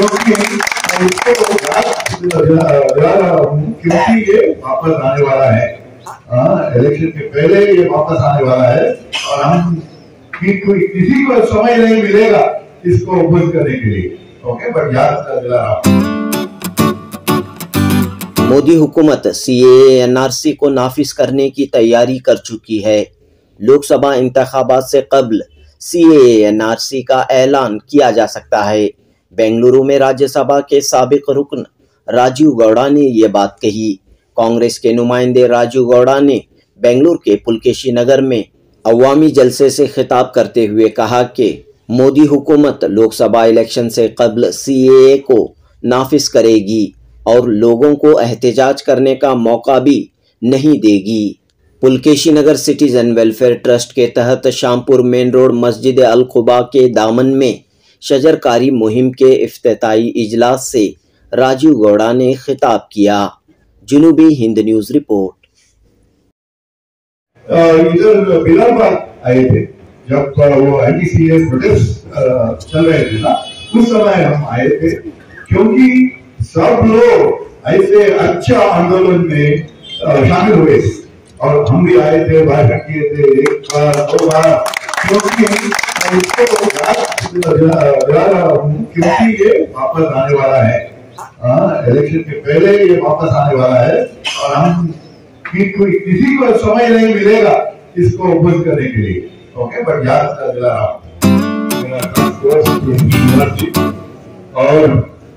क्योंकि मैं इसको दिला रहा हूँ क्योंकि ये वापस आने वाला है। इलेक्शन के पहले ये वापस आने वाला है और हम किसी को समय नहीं मिलेगा इसको बंद करने के लिए। ओके, बट याद दिला रहा हूँ। मोदी हुकूमत सीएए एनआरसी को नाफिज करने की तैयारी कर चुकी है। लोकसभा इंतखाबात से कबल सीएए एनआरसी का ऐलान किया जा सकता है। बेंगलुरु में राज्यसभा के साबिक रुकन राजीव गौड़ा ने ये बात कही। कांग्रेस के नुमाइंदे राजीव गौड़ा ने बेंगलुरु के पुलकेशी नगर में अवामी जलसे से खिताब करते हुए कहा कि मोदी हुकूमत लोकसभा इलेक्शन से कबल सीएए को नाफिज करेगी और लोगों को एहतजाज करने का मौका भी नहीं देगी। पुलकेशी नगर सिटीजन वेलफेयर ट्रस्ट के तहत शामपुर मेन रोड मस्जिद अल खुबा के दामन में शजरकारी मुहिम के इफ्तिताई इजलास से राजीव गौड़ा ने खिताब किया। जुनूबी हिंद न्यूज रिपोर्ट। इधर बिलालबाग आए थे जब वो एंटी-सीएए प्रोटेस्ट चल रहे थे ना, उस समय हम आए थे क्योंकि सब लोग ऐसे अच्छा आंदोलन में शामिल हुए और हम भी आए थे, भाषण किए थे एक बार दो बार, क्योंकि मैं इसको दिला रहा हूँ क्योंकि ये वापस आने वाला है। इलेक्शन के पहले ये वापस आने वाला है और हम किसी को समय नहीं मिलेगा इसको बंद करने के लिए। ओके, बट याद दिला रहा हूँ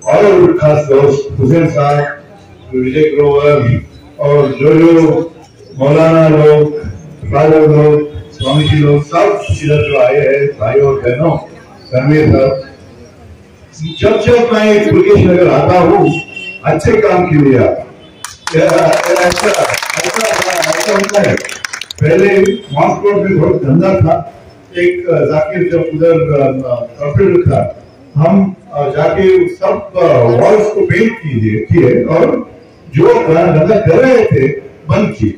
और खास दोस्त हुसैन साहब, विजय ग्रोवर और जो मौलाना लोग, फादर लोग, स्वामी जी लोग, सब इधर जो आए हैं, भाई और बहनों, रणवीर साहब, जब मैं पुलकेशी नगर आता हूँ अच्छे काम के लिए ऐसा होता है। पहले मॉस्को में बहुत धंधा था, एक जाकिर जब उधर कॉर्पोरेटर था, हम जाके सब वॉल्स को पेंट किए और जो धंधा कर रहे थे बंद किए।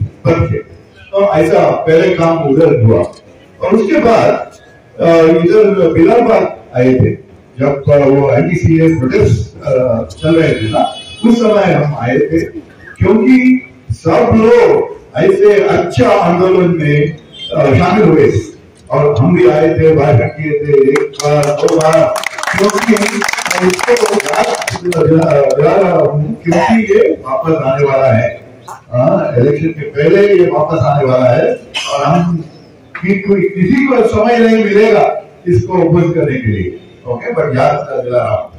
तो ऐसा पहले काम उधर हुआ और उसके बाद इधर बिलालबाग आए थे जब वो एंटी-सीएए प्रोटेस्ट चल रहे थे ना, उस समय हम आए थे क्योंकि सब लोग ऐसे अच्छा आंदोलन में शामिल हुए और हम भी आए थे, भाषण किए थे एक बार दो बार, क्योंकि मैं इसको दिला रहा हूँ क्योंकि ये वापस आने वाला है। इलेक्शन के पहले ये वापस आने वाला है और हम किसी को समय नहीं मिलेगा इसको बंद करने के लिए। ओके, बट याद दिला रहा हूँ।